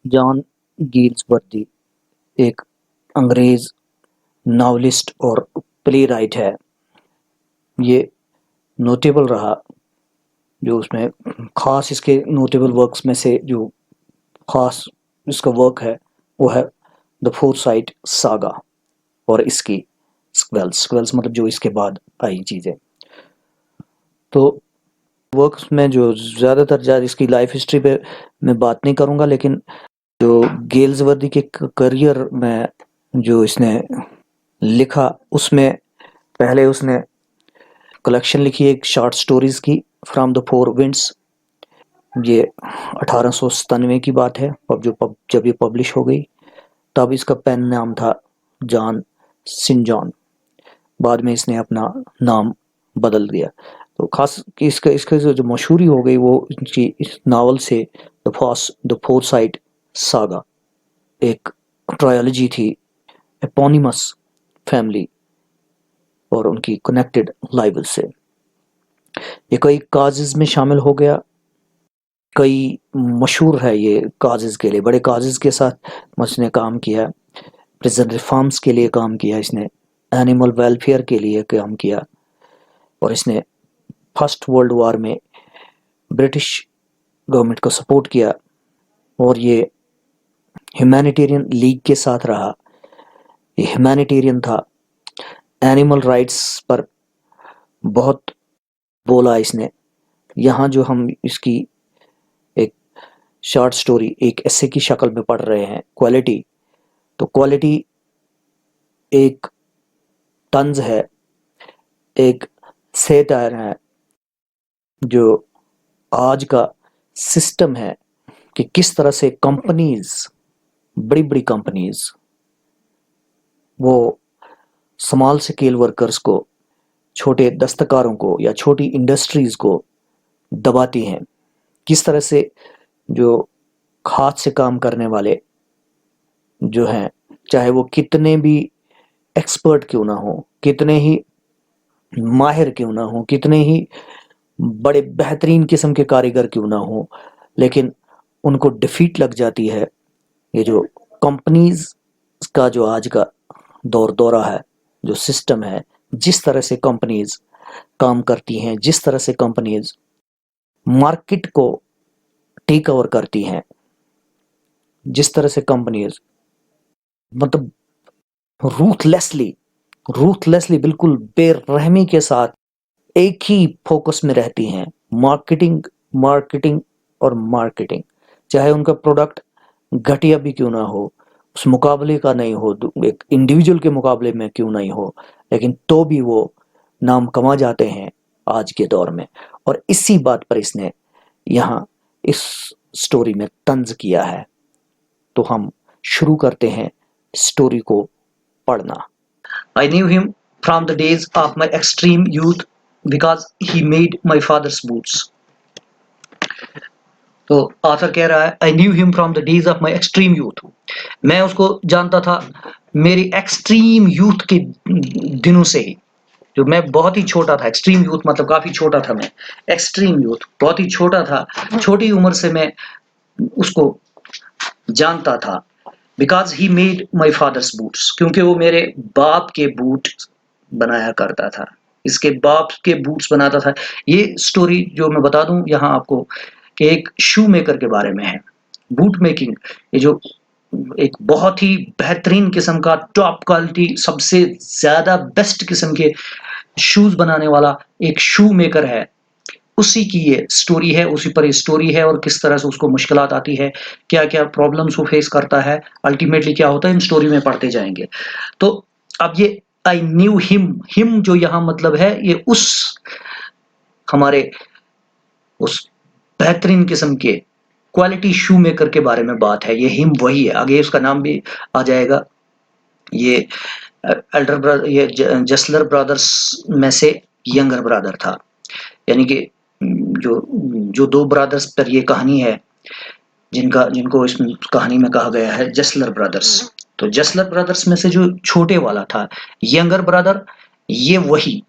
John गील्सवर्दी एक अंग्रेज novelist और प्लेराइट है। ये नोटेबल रहा, जो उसमें खास इसके नोटेबल वर्क्स में से जो खास इसका वर्क है वो है द फोरसाइट सागा और इसकी स्क्वेल्स मतलब जो इसके बाद आई चीज़ें। तो वर्क्स में जो ज़्यादा इसकी लाइफ हिस्ट्री पे मैं बात नहीं करूँगा, लेकिन जो गेल्सवर्दी के करियर में जो इसने लिखा उसमें पहले उसने कलेक्शन लिखी एक शॉर्ट स्टोरीज की, फ्रॉम द फोर विंड्स। ये 1897 की बात है, और जब ये पब्लिश हो गई तब इसका पेन नाम था जॉन सिन जॉन। बाद में इसने अपना नाम बदल दिया। तो खास कि इसका जो मशहूरी हो गई वो इसकी इस नावल से द फोरसाइट सागा एक ट्रायोलॉजी थी, एपोनिमस फैमिली और उनकी कनेक्टेड लाइवल से। ये कई काजेज में शामिल हो गया, कई मशहूर है ये काजेज के लिए, बड़े काजेज के साथ इसने काम किया। प्रिजन रिफॉर्म्स के लिए काम किया इसने, एनिमल वेलफेयर के लिए काम किया, और इसने फर्स्ट वर्ल्ड वॉर में ब्रिटिश गवर्नमेंट को सपोर्ट किया, और ये ह्यूमैनिटेरियन लीग के साथ रहा। ये ह्यूमैनिटेरियन था, एनिमल राइट्स पर बहुत बोला इसने। यहाँ जो हम इसकी एक शॉर्ट स्टोरी एक एसे की शक्ल में पढ़ रहे हैं, क्वालिटी, तो क्वालिटी एक तंज है, एक सेटायर है, जो आज का सिस्टम है कि किस तरह से कंपनीज, बड़ी बड़ी कंपनीज, वो स्मॉल स्केल वर्कर्स को, छोटे दस्तकारों को या छोटी इंडस्ट्रीज को दबाती हैं। किस तरह से जो हाथ से काम करने वाले जो हैं, चाहे वो कितने भी एक्सपर्ट क्यों ना हो, कितने ही माहिर क्यों ना हो, कितने ही बड़े बेहतरीन किस्म के कारीगर क्यों ना हो, लेकिन उनको डिफीट लग जाती है। ये जो कंपनीज का जो आज का दौरा है, जो सिस्टम है, जिस तरह से कंपनीज काम करती हैं, जिस तरह से कंपनीज मार्केट को टेक ओवर करती हैं, जिस तरह से कंपनीज मतलब रूथलेसली बिल्कुल बेरहमी के साथ एक ही फोकस में रहती हैं, मार्केटिंग मार्केटिंग और मार्केटिंग। चाहे उनका प्रोडक्ट घटिया भी क्यों ना हो, उस मुकाबले का नहीं हो, एक इंडिविजुअल के मुकाबले में क्यों नहीं हो, लेकिन तो भी वो नाम कमा जाते हैं आज के दौर में। और इसी बात पर इसने यहाँ इस स्टोरी में तंज किया है। तो हम शुरू करते हैं स्टोरी को पढ़ना। I knew him from the days of my extreme youth because he made my father's boots. तो ऑथर कह रहा है, I knew him from the days of my extreme youth. मैं उसको जानता था मेरी एक्सट्रीम यूथ के दिनों से ही, जो मैं बहुत ही छोटा था। एक्सट्रीम यूथ मतलब काफी छोटा था मैं, एक्सट्रीम यूथ बहुत ही छोटा था, छोटी उम्र से मैं उसको जानता था। Because he made my father's boots, क्योंकि वो मेरे बाप के बूट बनाया करता था, इसके बाप के बूट्स बनाता था। ये स्टोरी जो मैं बता दूं यहाँ आपको कि एक शू मेकर के बारे में है। बूट मेकिंग, ये जो एक बहुत ही बेहतरीन किस्म का टॉप क्वालिटी, सबसे ज्यादा बेस्ट किस्म के शूज बनाने वाला एक शू मेकर है, उसी की ये स्टोरी है, उसी पर ये स्टोरी है, और किस तरह से उसको मुश्किलात आती है, क्या क्या प्रॉब्लम्स वो फेस करता है, अल्टीमेटली क्या होता है, इन स्टोरी में पढ़ते जाएंगे। तो अब ये आई न्यू हिम जो यहाँ मतलब है, ये उस हमारे उस बेहतरीन किस्म के क्वालिटी शू मेकर के बारे में बात है। ये हिम वही है, आगे उसका नाम भी आ जाएगा। ये एल्डर ब्रदर, ये जसलर ब्रदर्स में से यंगर ब्रदर था, यानी कि जो दो ब्रदर्स पर ये कहानी है, जिनको इस कहानी में कहा गया है जसलर ब्रदर्स। तो जसलर ब्रदर्स में से जो छोटे वाला था, यंगर ब्रदर, ये वही,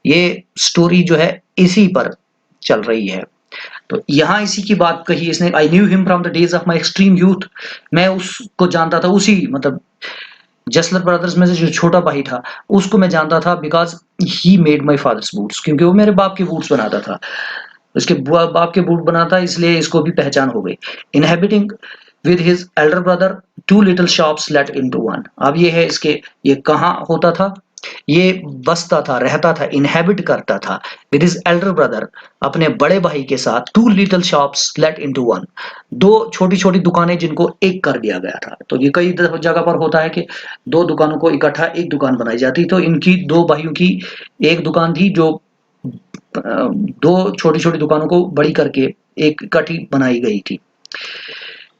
ये स्टोरी जो है इसी पर चल रही है। तो यहाँ इसी की बात कही इसने, I knew him from the days of my extreme youth, मैं उसको जानता था, उसी मतलब जसलर ब्रदर्स में से जो छोटा भाई था उसको मैं जानता था, because he made my father's boots, क्योंकि वो मेरे बाप के बूट्स बनाता था, उसके बाप के बूट बनाता, इसलिए इसको भी पहचान हो गई। Inhabiting with his elder brother two little shops let into one. अब ये है इसके, ये कहाँ होता था, ये बसता था, रहता था, इनहेबिट करता था विद हिज एल्डर ब्रदर, अपने बड़े भाई के साथ, two little shops let into one, दो छोटी छोटी दुकानें जिनको एक कर दिया गया था। तो ये कई जगह पर होता है कि दो दुकानों को इकट्ठा एक दुकान बनाई जाती, तो इनकी दो भाइयों की एक दुकान थी जो दो छोटी छोटी दुकानों को बड़ी करके एक इकट्ठी बनाई गई थी।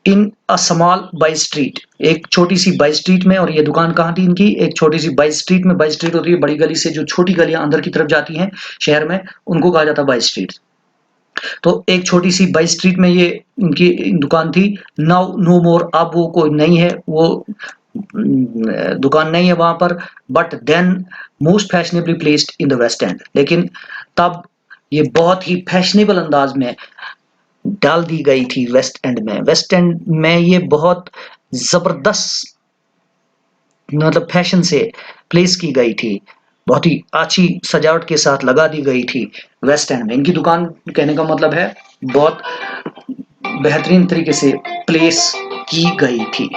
इन अ स्मॉल बाई स्ट्रीट, एक छोटी सी बाई स्ट्रीट में, और ये दुकान कहाँ थी इनकी, एक छोटी सी बाई स्ट्रीट में। बाई स्ट्रीट होती है बड़ी गली से जो छोटी गलियां अंदर की तरफ जाती हैं शहर में, उनको कहा जाता है बाई स्ट्रीट। तो एक छोटी सी बाई स्ट्रीट में ये इनकी दुकान थी। नाउ नो मोर, अब वो कोई नहीं है, वो दुकान नहीं है वहां पर। But then most fashionably placed in the West End, लेकिन तब ये बहुत ही फैशनेबल अंदाज में डाल दी गई थी वेस्ट एंड में। वेस्ट एंड में ये बहुत जबरदस्त मतलब फैशन से प्लेस की गई थी, बहुत ही अच्छी सजावट के साथ लगा दी गई थी वेस्ट एंड में। इनकी दुकान, कहने का मतलब है, बहुत बेहतरीन तरीके से प्लेस की गई थी।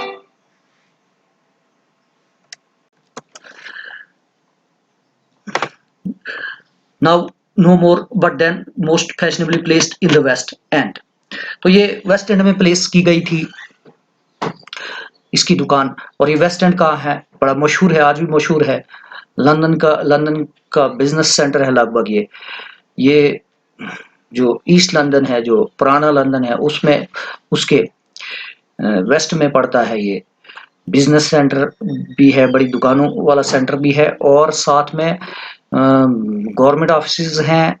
Now no more but then most fashionably placed in the West End. तो ये वेस्ट एंड में प्लेस की गई थी इसकी दुकान। और ये वेस्ट एंड कहाँ है, बड़ा मशहूर है, आज भी मशहूर है, लंदन का बिजनेस सेंटर है लगभग। ये जो ईस्ट लंदन है, जो पुराना लंदन है, उसमें उसके वेस्ट में पड़ता है। ये बिजनेस सेंटर भी है, बड़ी दुकानों वाला सेंटर भी है, और साथ में गवर्नमेंट ऑफिस हैं।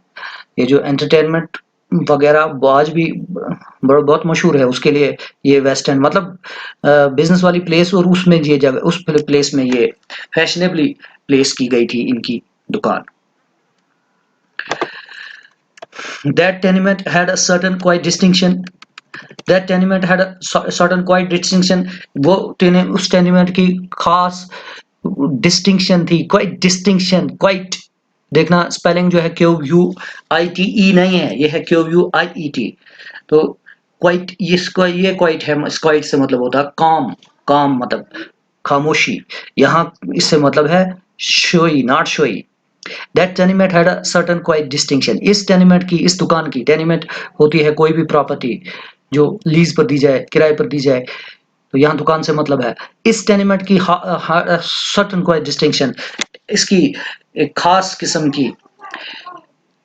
ये जो एंटरटेनमेंट वगैरह आज भी बहुत मशहूर है उसके लिए ये वेस्ट एंड, मतलब बिजनेस वाली प्लेस, और उसमें ये जगह, उस प्लेस में ये फैशनेबली प्लेस की गई थी इनकी दुकान। That tenement had a certain quite distinction. That tenement had a certain quite distinction. वो उस tenement की खास distinction थी, quite distinction, quite देखना स्पेलिंग जो है QUITE नहीं है, ये है QUIET। तो क्वाइट, ये क्वाइट है, क्वाइट से मतलब होता है काम, काम मतलब खामोशी, यहाँ इससे मतलब है showy, not showy. That tenement had a certain quite distinction. इस टेनिमेंट की, इस दुकान की, टेनिमेंट होती है कोई भी प्रॉपर्टी जो लीज पर दी जाए, किराए पर दी जाए, तो यहाँ दुकान से मतलब है। इस टेनिमेंट की सर्टेन क्वाइट डिस्टिंक्शन, इसकी एक खास किस्म की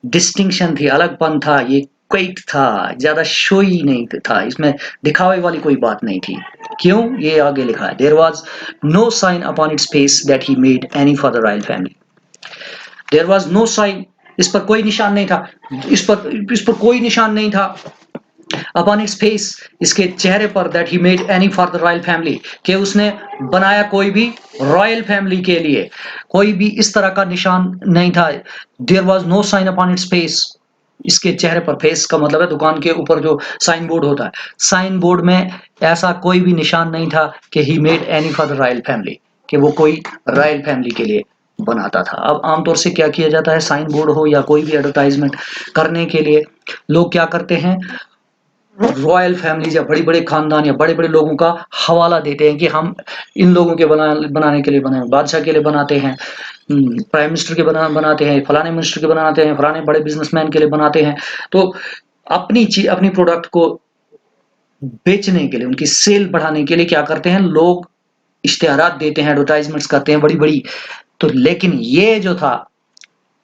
डिस्टिंक्शन थी, अलगपन था, ये क्वाइट था, ज्यादा शोई नहीं था, इसमें दिखावे वाली कोई बात नहीं थी। क्यों, ये आगे लिखा है, there was no sign upon its face that he made any for the royal family. There was no sign, इस पर कोई निशान नहीं था, इस पर कोई निशान नहीं था। अपॉन इट्स फेस, इसके चेहरे पर, that he made any for the royal family, कि उसने बनाया कोई भी रॉयल फैमिली के लिए, कोई भी इस तरह का निशान नहीं था। There was no sign upon its face, इसके चेहरे पर, फेस का मतलब है दुकान के ऊपर जो साइन बोर्ड होता है, साइन बोर्ड में ऐसा कोई भी निशान नहीं था कि ही made any for the royal family, कि वो कोई रॉयल फैमिली के लिए बनाता था। अब आमतौर से क्या किया जाता है, साइन बोर्ड हो या कोई भी एडवर्टाइजमेंट करने के लिए लोग क्या करते हैं, रॉयल फैमिलीज या बड़े बड़े खानदान या बड़े बड़े लोगों का हवाला देते हैं कि हम इन लोगों के बनाने के लिए बनाए, बादशाह के लिए बनाते हैं, प्राइम मिनिस्टर के बनाते हैं, फलाने मिनिस्टर के बनाते हैं, फलाने बड़े बिजनेसमैन के लिए बनाते हैं। तो अपनी चीज, अपनी प्रोडक्ट को बेचने के लिए, उनकी सेल बढ़ाने के लिए क्या करते हैं लोग, इश्तेहारात देते हैं, एडवर्टाइजमेंट्स करते हैं बड़ी बड़ी। तो लेकिन ये जो था,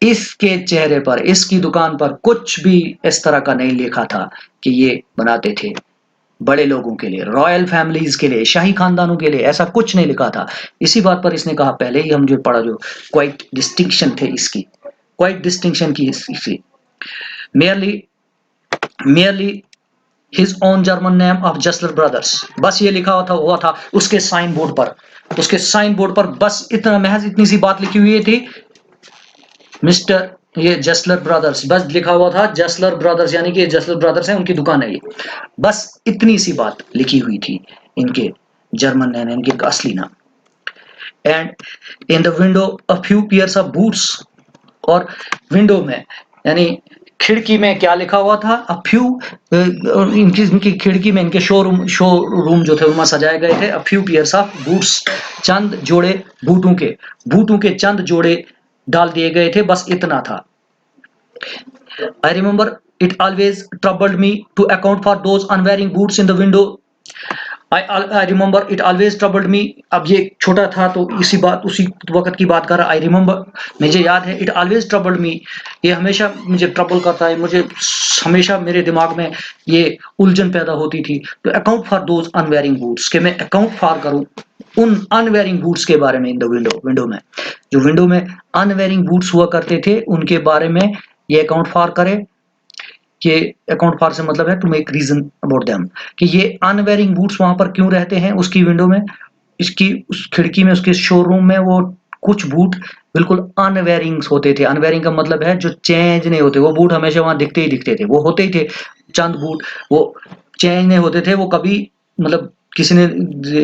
इसके चेहरे पर, इसकी दुकान पर कुछ भी इस तरह का नहीं लिखा था कि ये बनाते थे बड़े लोगों के लिए, रॉयल फैमिलीज के लिए, शाही खानदानों के लिए, ऐसा कुछ नहीं लिखा था। इसी बात पर इसने कहा, पहले ही हम जो पढ़ा, जो क्वाइट डिस्टिंक्शन थे इसकी, क्वाइट डिस्टिंक्शन की इसकी, merely his own German name of Gessler brothers, बस ये लिखा हुआ था उसके साइन बोर्ड पर, उसके साइन बोर्ड पर बस इतना, महज इतनी सी बात लिखी हुई थी, मिस्टर ये जसलर ब्रदर्स बस लिखा हुआ था, जसलर ब्रदर्स, यानी कि जसलर ब्रदर्स है, उनकी दुकान है ये। बस इतनी सी बात लिखी हुई थी इनके जर्मन नेम, इनके असली नाम। And in the window a few pairs of boots, और विंडो में यानी खिड़की में क्या लिखा हुआ था, अ फ्यू, इनकी खिड़की में इनके शोरूम जो थे उनमें सजाए गए थे, a few pairs of boots, चंद जोड़े बूटों के चंद जोड़े डाल दिए गए थे, बस इतना था। I remember it always troubled me to account for those unwearing boots in the window. I remember it always troubled me. अब ये छोटा था तो उसी वक्त की बात कर रहा। I remember, मुझे याद है, it always troubled me, ये हमेशा मुझे ट्रबल करता है, मुझे हमेशा मेरे दिमाग में ये उलझन पैदा होती थी। तो account for those unwearying boots, कि मैं अकाउंट फॉर करूं उन अनवेयरिंग बूट्स के बारे में। इन द विंडो में जो विंडो में अनवेयरिंग बूट्स हुआ करते थे उनके बारे में ये अकाउंट फॉर करे। कि अकाउंट फॉर से मतलब है to make reason about them, कि ये अनवेयरिंग बूट्स वहां पर क्यों रहते हैं उसकी विंडो में, इसकी उस खिड़की में, उसके शोरूम में वो कुछ बूट बिल्कुल अनवेयरिंग होते थे। अनवेयरिंग का मतलब है जो चेंज नहीं होते, वो बूट हमेशा वहां दिखते थे, वो होते ही थे चंद बूट, वो चेंज नहीं होते थे, वो कभी मतलब किसी ने,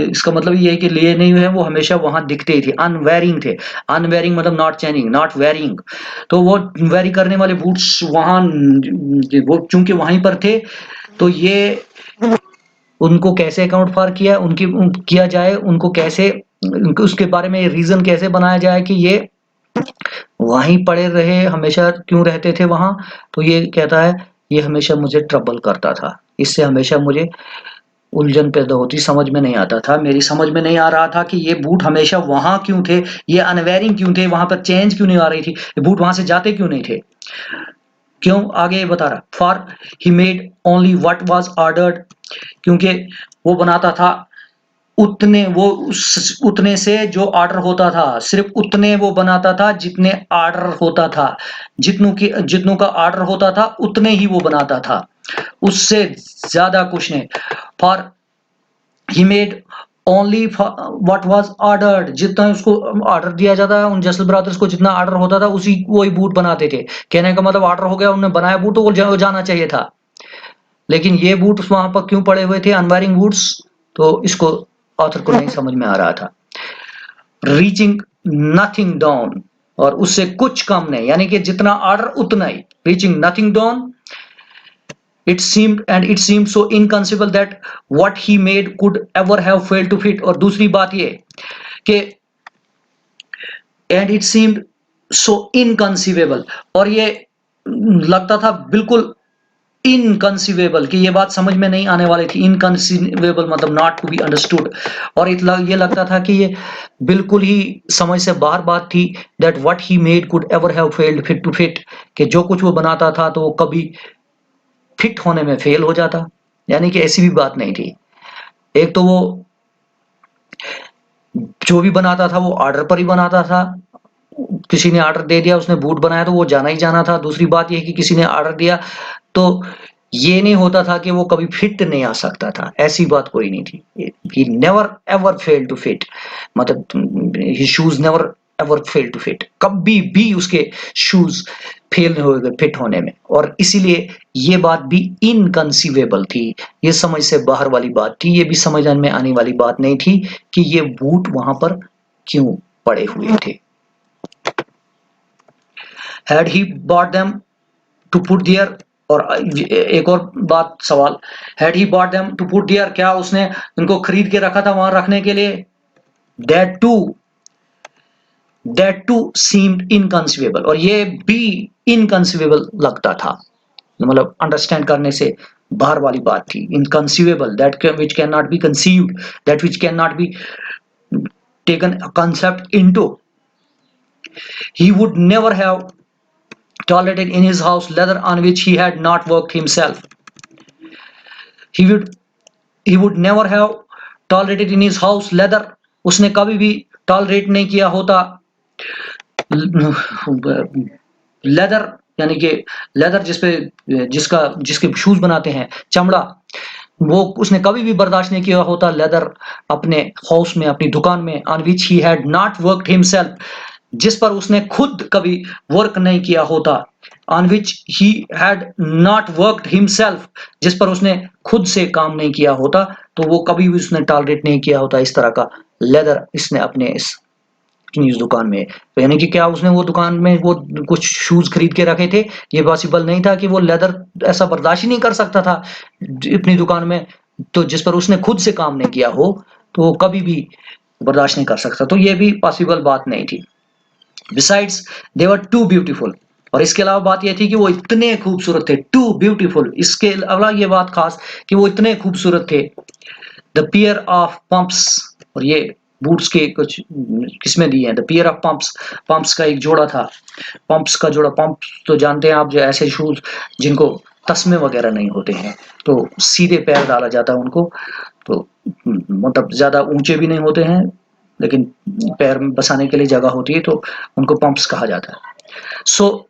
इसका मतलब ये है कि लिए नहीं हुए, वो हमेशा वहां दिखते ही थे, अनवेयरिंग थे। अनवेयरिंग मतलब नॉट चेंजिंग, नॉट वेयरिंग। तो वो वेरी करने वाले बूट्स वहां, वो चूंकि वहीं पर थे, तो ये उनको कैसे अकाउंट फॉर किया जाए, उनको कैसे, उसके बारे में रीजन कैसे बनाया जाए कि ये वहीं पड़े रहे, हमेशा क्यों रहते थे वहां। तो ये कहता है ये हमेशा मुझे ट्रबल करता था, इससे हमेशा मुझे उलझन पैदा होती, समझ में नहीं आता था, मेरी समझ में नहीं आ रहा था कि ये बूट हमेशा वहां क्यों थे, ये अनवेयरिंग क्यों थे, वहां पर चेंज क्यों नहीं आ रही थी, ये बूट वहां से जाते क्यों नहीं थे। क्यों, आगे ये बता रहा, for he made only what was ordered, क्योंकि वो बनाता था उतने से जो ऑर्डर होता था, सिर्फ उतने वो बनाता था जितने ऑर्डर होता था, जितनों का ऑर्डर होता था उतने ही वो बनाता था, उससे ज्यादा कुछ नहीं। For he made only what was ordered, जितना उसको ऑर्डर दिया जाता है, उन जसल ब्रदर्स को जितना ऑर्डर होता था उसी वही बूट बनाते थे। कहने का मतलब ऑर्डर हो गया, उन्होंने बनाया बूट, तो वो जाना चाहिए था। लेकिन ये बूट वहां पर क्यों पड़े हुए थे, अनवेयरिंग बूट्स, तो इसको ऑथर को नहीं समझ में आ रहा था। रीचिंग नथिंग डाउन, और उससे कुछ कम नहीं, यानी कि जितना ऑर्डर उतना ही, reaching nothing down, it seemed so inconceivable that what he made could ever have failed to fit। और दूसरी बात ये कि and it seemed so inconceivable, और ये लगता था बिल्कुल इनकंसीवेबल, कि ये बात समझ में नहीं आने वाली थी। इनकंसीवेबल मतलब नॉट टू बी अंडरस्टूड, और ये लगता था कि ये बिल्कुल ही समझ से बाहर बात थी। That what he made could ever have failed fit to fit, कि जो कुछ वो बनाता था तो वो कभी फिट होने में फेल हो जाता, यानी कि ऐसी भी बात नहीं थी। एक तो वो जो भी बनाता था वो ऑर्डर पर ही बनाता था, किसी ने ऑर्डर दे दिया, उसने बूट बनाया तो वो जाना ही जाना था। दूसरी बात ये कि किसी ने ऑर्डर दिया तो ये नहीं होता था कि वो कभी फिट नहीं आ सकता था, ऐसी बात कोई नहीं थी। He never ever fail to fit, मतलब he shoes never ever fail to fit, कभी भी उसके शूज फेल नहीं होगा फिट होने में। और इसीलिए ये बात भी इनकंसीवेबल थी, ये समझ से बाहर वाली बात थी, ये भी समझ में आने वाली बात नहीं थी कि ये बूट वहां पर क्यों पड़े हुए थे। Had he bought them to put there, और एक और बात सवाल, had he bought them to put there, क्या उसने उनको खरीद के रखा था वहां रखने के लिए। that too seemed inconceivable, और ये भी इनकंसीवेबल लगता था, मतलब अंडरस्टैंड करने से बाहर वाली बात थी। Inconceivable, that which cannot be conceived, that which cannot be taken a concept into। He would never have tolerated in his house leather on which he had not worked himself। He would never have tolerated in his house leather, उसने कभी भी tolerate नहीं किया होता leather, यानी कि leather जिसके shoes बनाते हैं, चमड़ा, वो उसने कभी भी बर्दाश्त नहीं किया होता लेदर अपने हाउस में, अपनी दुकान में, on which he had not worked himself, जिस पर उसने खुद कभी वर्क नहीं किया होता, on which he had not worked himself, जिस पर उसने खुद से काम नहीं किया होता, तो वो कभी भी उसने टॉलरेट नहीं किया होता इस तरह का लेदर इसने अपने इस दुकान में। तो यानी कि क्या उसने वो दुकान में वो कुछ शूज खरीद के रखे थे, ये पॉसिबल नहीं था कि वो लेदर ऐसा बर्दाश्त ही नहीं कर सकता था अपनी दुकान में, तो जिस पर उसने खुद से काम नहीं किया हो तो वो कभी भी बर्दाश्त नहीं कर सकता, तो ये भी पॉसिबल बात नहीं थी। Besides they were too beautiful, और इसके अलावा बात यह थी कि वो इतने खूबसूरत थे, टू ब्यूटीफुल, इसके अलावा ये बात खास कि वो इतने खूबसूरत थे। द पेयर ऑफ पंप्स, और ये बूट्स के कुछ किस्में दी हैं। The pair of pumps, pumps का एक जोड़ा था, पंप्स का जोड़ा, पंप्स तो जानते हैं आप, जो ऐसे शूज जिनको तस्मे वगैरह नहीं होते हैं, तो सीधे पैर डाला जाता है उनको, तो मतलब ज्यादा ऊंचे भी नहीं होते हैं लेकिन पैर में बसाने के लिए जगह होती है, तो उनको पंप्स कहा जाता है। सो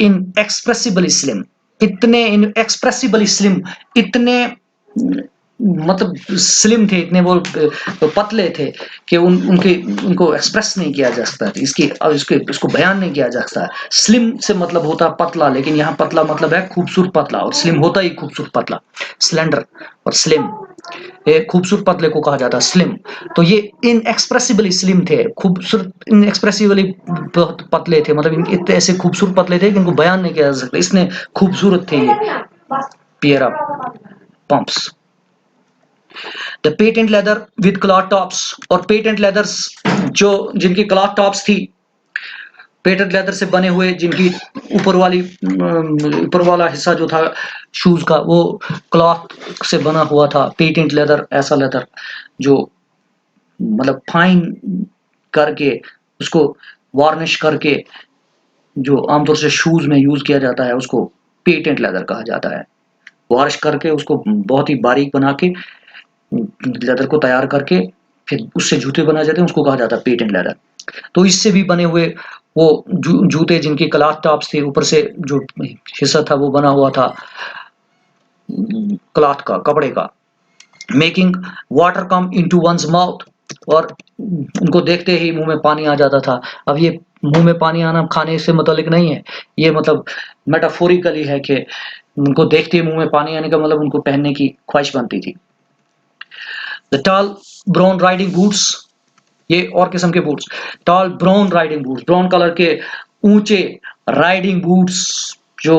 इन एक्सप्रेसिबली स्लिम, इतने इन एक्सप्रेसिबली स्लिम, इतने मतलब स्लिम थे, इतने वो पतले थे कि उनके उनको एक्सप्रेस नहीं किया जा सकता, इसकी इसको बयान नहीं किया जा सकता। स्लिम से मतलब होता है पतला, लेकिन यहाँ पतला मतलब है खूबसूरत पतला, और स्लिम होता ही खूबसूरत पतला, स्लेंडर और स्लिम, ये खूबसूरत पतले को कहा जाता है स्लिम। तो ये इनएक्सप्रेसिबली स्लिम थे, खूबसूरत, इनएक्सप्रेसिबली बहुत पतले थे, मतलब इतने ऐसे खूबसूरत पतले थे कि इनको बयान नहीं किया जा सकता, इसने खूबसूरत थे ये pair of pumps. The patent lather with cloth tops, और पेटेंट लेदर्स जो जिनकी क्लॉथ टॉप्स थी, पेटेंट लेदर से बने हुए, जिनकी ऊपर वाला हिस्सा जो था शूज का वो क्लॉथ से बना हुआ था। पेटेंट लेदर ऐसा लेदर जो मतलब फाइन करके उसको वार्निश करके जो आमतौर से शूज में यूज किया जाता है उसको पेटेंट लेदर कहा जाता है। वार्निश करके उसको बहुत ही बारीक बना के लेदर को तैयार करके फिर उससे जूते बनाए जाते हैं, उसको कहा जाता है पेटेंट लेदर। तो इससे भी बने हुए वो जूते जिनकी क्लॉथ टॉप्स थी, ऊपर से जो हिस्सा था वो बना हुआ था क्लॉथ का, कपड़े का। Making water come into one's mouth, और उनको देखते ही मुंह में पानी आ जाता था। अब ये मुंह में पानी आना खाने से मतलब नहीं है, ये मतलब मेटाफोरिकली है कि उनको देखते ही मुंह में पानी आने का मतलब उनको पहनने की ख्वाहिश बनती थी। The tall brown riding boots, ये और किस्म के boots, tall brown riding boots, brown colour के ऊंचे राइडिंग बूट्स, जो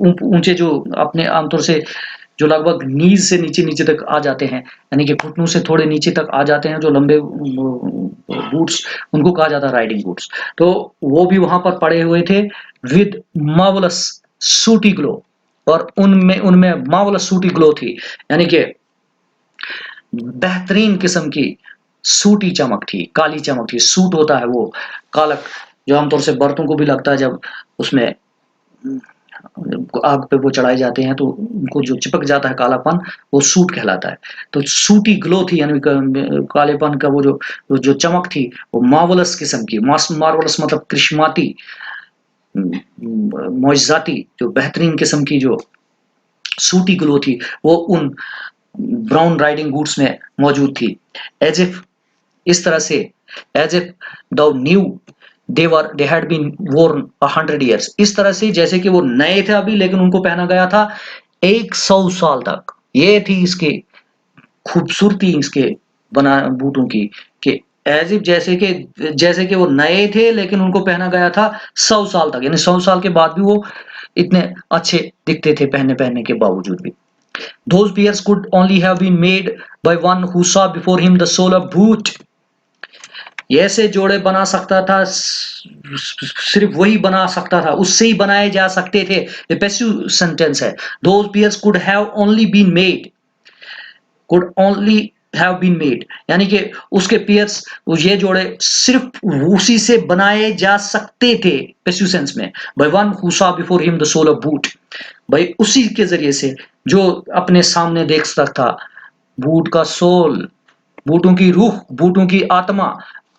ऊंचे, जो अपने आमतौर से जो लगभग नीज से नीचे नीचे तक आ जाते हैं, यानी कि घुटनों से थोड़े नीचे तक आ जाते हैं, जो लंबे बूट्स, उनको कहा जाता है राइडिंग बूट्स। तो वो भी वहां पर पड़े हुए थे विद मार्वलस सूटी ग्लो, और उनमें उनमें मार्वलस सूटी ग्लो थी, यानी कि बेहतरीन किस्म की सूटी चमक थी, काली चमक थी। सूट होता है वो कालक जो आमतौर से बर्तनों को भी लगता है जब उसमें आग पे वो चढ़ाए जाते हैं, तो उनको जो चिपक जाता है कालापन, वो सूट कहलाता है। तो सूटी ग्लो थी, यानी कालेपन का वो जो चमक थी वो मार्वलस किस्म की, मार्वलस मतलब कृष्माती, मौजजाती, जो बेहतरीन किस्म की जो सूटी ग्लो थी वो उन ब्राउन राइडिंग बूट्स में मौजूद थी। एज इफ, इस तरह से, as if though new they had been worn 100 years, इस तरह से जैसे कि वो नए थे अभी लेकिन उनको पहना गया था 100 साल तक। ये थी इसकी खूबसूरती, इसके बना बूटों की, कि एज इफ जैसे कि वो नए थे लेकिन उनको पहना गया था 100 साल तक, यानी 100 साल के बाद भी वो इतने अच्छे दिखते थे पहनने के बावजूद भी। Those pairs could only have been made by one who saw before him the sole of boot. ये ऐसे जोड़े बना सकता था, सिर्फ वही बना सकता था, उससे ही बनाए जा सकते थे। ये पैसिव सेंटेंस है। Those pairs could have only been made, could only have been made, यानी कि उसके पेयर्स, ये जोड़े सिर्फ उसी से बनाए जा सकते थे पैसिव सेंस में। by one who saw before him the sole of boot, भाई उसी के जरिए से जो अपने सामने देख सकता बूट का सोल, बूटों की रूह, बूटों की आत्मा,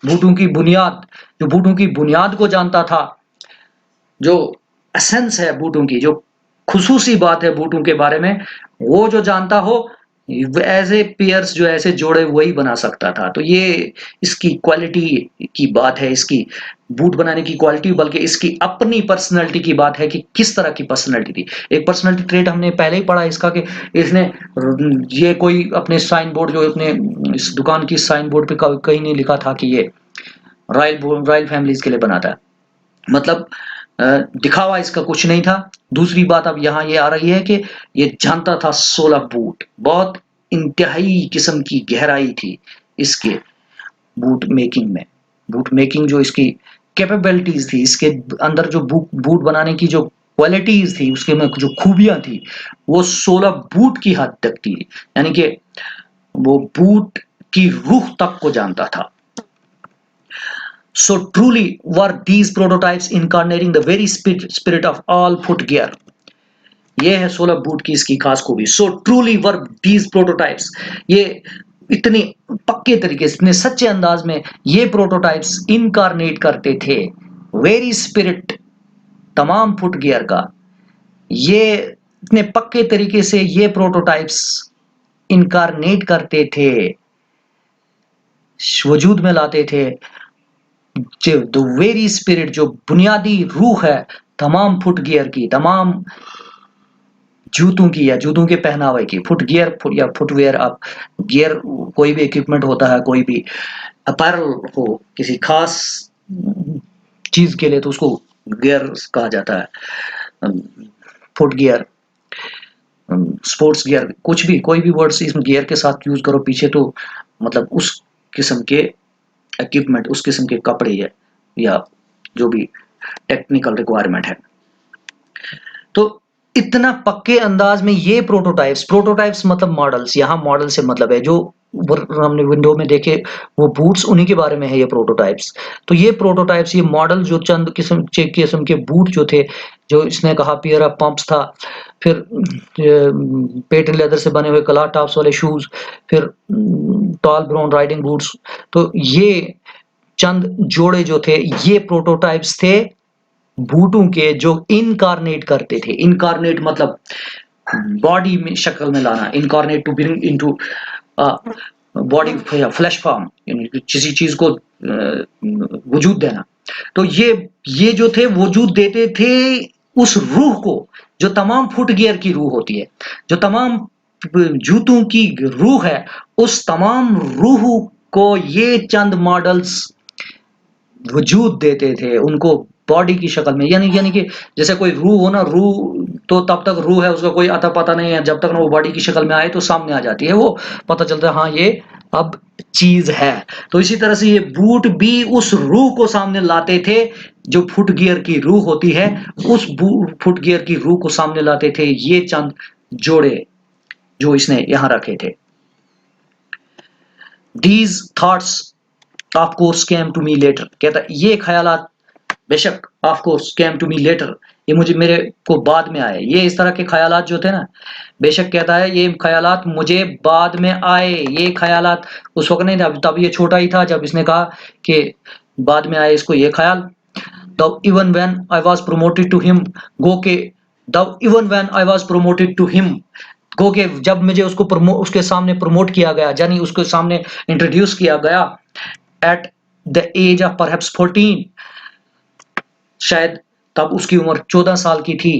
बूटों की बुनियाद, जो बूटों की बुनियाद को जानता था, जो एसेंस है बूटों की, जो खुसूसी बात है बूटों के बारे में, वो जो जानता हो, ऐसे पेयर्स जो ऐसे जोड़े वही बना सकता था। तो ये इसकी क्वालिटी की बात है, इसकी बूट बनाने की क्वालिटी, बल्कि इसकी अपनी पर्सनैलिटी की बात है कि किस तरह की पर्सनैलिटी थी। एक पर्सनैलिटी ट्रेट हमने पहले ही पढ़ा इसका कि इसने ये कोई अपने साइन बोर्ड जो अपने इस दुकान की साइन बोर्ड पे कहीं नहीं लिखा था कि ये रॉयल फैमिलीज के लिए बनाता है। मतलब दिखावा इसका कुछ नहीं था। दूसरी बात अब यहाँ ये आ रही है कि ये जानता था 16 बूट, बहुत इंतहाई किस्म की गहराई थी इसके बूट मेकिंग में। बूट मेकिंग जो इसकी कैपेबिलिटीज थी, इसके अंदर जो बूट बनाने की जो क्वालिटीज थी, उसके में जो खूबियां थी, वो 16 बूट की हद तक थी। यानी कि वो बूट की रूह तक को जानता था। So truly were these prototypes incarnating the very spirit of all footgear. ये है 16 बूट की इसकी खास खूबी। So truly were these prototypes. ये इतने पक्के तरीके से, इतने सच्चे अंदाज में ये प्रोटोटाइप्स इनकारनेट करते थे वेरी स्पिरिट तमाम फुटगियर का। ये इतने पक्के तरीके से ये प्रोटोटाइप्स इनकारनेट करते थे, वजूद में लाते थे द वेरी स्पिरिट, जो बुनियादी रूह है तमाम फुटगियर की, तमाम जूतों की या जूतों के पहनावे की। फुटगियर या फुटवेयर, आप गियर कोई भी इक्विपमेंट होता है, कोई भी अपैरल हो किसी खास चीज के लिए, तो उसको गियर कहा जाता है। फुटगियर, स्पोर्ट्स गियर, कुछ भी कोई भी वर्ड्स इसमें गियर के साथ यूज करो पीछे, तो मतलब उस किस्म के इक्विपमेंट, उस किस्म के कपड़े है या जो भी टेक्निकल रिक्वायरमेंट है। तो इतना पक्के अंदाज में ये प्रोटोटाइप्स मतलब मॉडल्स, यहाँ मॉडल से मतलब है जो हमने विंडो में देखे वो बूट्स, उन्हीं के बारे में है ये प्रोटोटाइप्स। तो ये प्रोटोटाइप्स, ये मॉडल जो चंद किस्म के बूट जो थे, जो इसने कहा पियर ऑफ पंप्स था, फिर पेटन लेदर से बने हुए कला टॉप्स वाले शूज, फिर टॉल ब्राउन राइडिंग बूट्स। तो ये चंद जोड़े जो थे ये प्रोटोटाइप्स थे बूटों के, जो इनकारनेट करते थे। इनकारनेट मतलब बॉडी में शक्ल में लाना, incarnate to bring into body या फ्लैश फॉर्म, किसी चीज को वजूद देना। तो ये जो थे वजूद देते थे उस रूह को, जो तमाम फुटगियर की रूह होती है, जो तमाम जूतों की रूह है, उस तमाम रूह को ये चंद मॉडल्स वजूद देते थे, उनको बॉडी की शक्ल में। यानी कि जैसे कोई रूह हो ना, रूह तो तब तक रूह है, उसका कोई अता पता नहीं है, जब तक ना वो बॉडी की शक्ल में आए तो सामने आ जाती है, वो पता चलता है हाँ ये अब चीज है। तो इसी तरह से ये बूट भी उस रूह को सामने लाते थे, जो फुटगियर की रूह होती है, उस फुटगियर की रूह को सामने लाते थे ये चंद जोड़े जो इसने यहां रखे थे। These thoughts of course came to me later. कहता ये ख्यालात बेशक of course came to me later, ये मुझे मेरे को बाद में आए। ये इस तरह के ख्यालात जो थे ना, बेशक कहता है ये ख्यालात मुझे बाद में आए। ये ख्यालात उस वक्त नहीं था, तब ये छोटा ही था जब इसने कहा कि बाद में आए इसको ये ख्याल। तब even when I was promoted to him, गो के तब even when I was promoted to him, गो के जब मुझे उसको उसके सामने प्रमोट किया गया, यानी उसके सामने इंट्रोड्यूस किया गया, at the age of perhaps 14, शायद तब उसकी उम्र 14 साल की थी।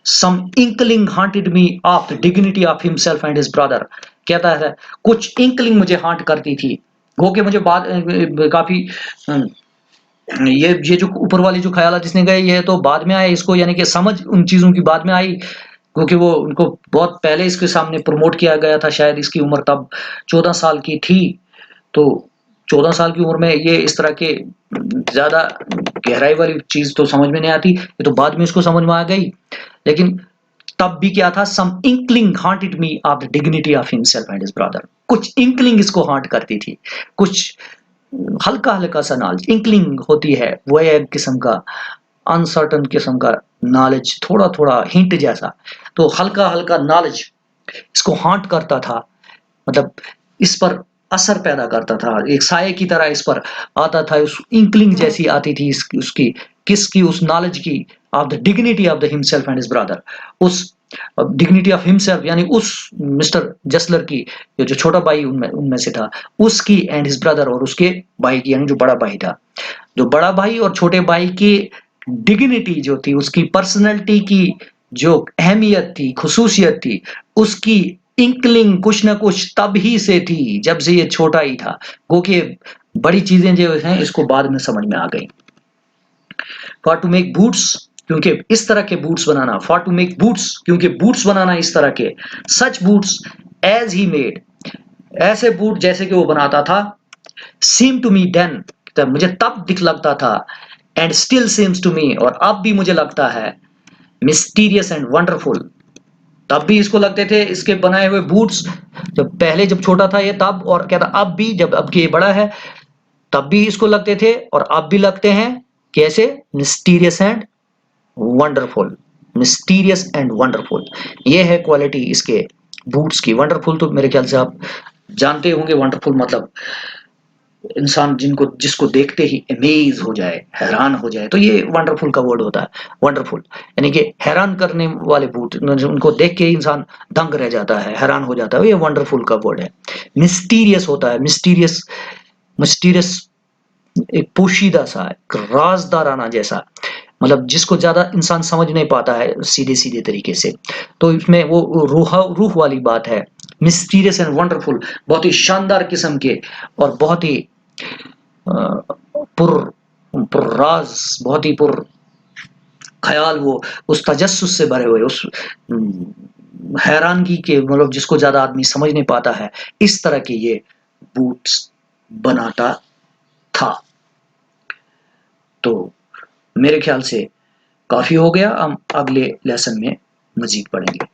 Some inkling haunted me of the dignity of himself and his brother. कहता है कुछ inkling मुझे हांट करती थी, गो के मुझे बाद काफी ये जो ऊपर वाली जो ख्याल जिसने गए ये तो बाद में आए इसको, यानी कि समझ उन चीजों की बाद में आई, क्योंकि वो उनको बहुत पहले इसके सामने प्रमोट किया गया था। शायद इसकी उम्र तब 14 साल की थी। तो 14 साल की उम्र में ये इस तरह के ज्यादा गहराई वाली चीज तो समझ में नहीं आती, ये तो बाद में इसको समझ में आ गई। लेकिन तब भी क्या था, some inkling haunted me of the dignity of himself and his brother. कुछ इंकलिंग इसको हांट करती थी, कुछ हल्का हल्का सा नॉलेज, इंकलिंग होती है वो एक किस्म का अनसर्टन किस्म का नॉलेज, थोड़ा थोड़ा हिंट जैसा, तो हल्का हल्का नॉलेज इसको हांट करता था, मतलब इस पर असर पैदा करता था, एक साये की तरह इस पर आता था। उस इंकलिंग जैसी आती थी उसकी किसकी, उस नॉलेज की, of the dignity of the himself and his brother, उस डिग्निटी ऑफ हिमसेल्फ, यानी उस मिस्टर जसलर की, जो छोटा भाई उनमें उनमें से था, उसकी, एंड हिज ब्रदर, और उसके भाई की, यानी जो बड़ा भाई था, जो बड़ा भाई और छोटे भाई की डिग्निटी जो थी, उसकी पर्सनैलिटी की जो अहमियत थी, खुसूसियत थी, उसकी इंकलिंग कुछ ना कुछ तब ही से थी जब से ये छोटा ही था। गो के बड़ी चीजें जो हैं इसको बाद में समझ में आ गई। फॉर टू मेक बूट्स, क्योंकि इस तरह के बूट्स बनाना, फॉर टू मेक बूट्स, क्योंकि बूट्स बनाना इस तरह के, such boots as he made, ऐसे बूट जैसे कि वो बनाता था, सीम टू मी देन, तब मुझे तब दिख लगता था, and still seems to me, और अब भी मुझे लगता है, मिस्टीरियस एंड वंडरफुल, तब भी इसको लगते थे इसके बनाए हुए बूट्स, जब पहले जब छोटा था ये तब, और कहता अब भी जब अब ये बड़ा है तब भी इसको लगते थे, और अब भी लगते हैं, कैसे, mysterious and wonderful, mysterious and wonderful, ये है क्वालिटी इसके बूट्स की। वंडरफुल तो मेरे ख्याल से आप जानते होंगे, वंडरफुल मतलब इंसान जिसको देखते ही अमेज हो जाए, हैरान हो जाए, तो ये वंडरफुल का वर्ड होता है। वंडरफुल यानी कि हैरान करने वाले बूट, उनको देख के इंसान दंग रह जाता है, हैरान हो जाता है, ये वंडरफुल का वर्ड है। मिस्टीरियस होता है, मिस्टीरियस, मिस्टीरियस एक पोशीदा सा, एक राजदाराना जैसा, मतलब जिसको ज्यादा इंसान समझ नहीं पाता है सीधे सीधे तरीके से, तो इसमें वो रूह वाली बात है। मिस्टीरियस एंड वंडरफुल, बहुत ही शानदार किस्म के, और बहुत ही पुर पुर्राज, बहुत ही पुर ख्याल, वो उस तजस्सुस से भरे हुए, उस हैरानगी के, मतलब जिसको ज्यादा आदमी समझ नहीं पाता है, इस तरह के ये बूट्स बनाता था। तो मेरे ख्याल से काफी हो गया, हम अगले लेसन में मजीद पढ़ेंगे।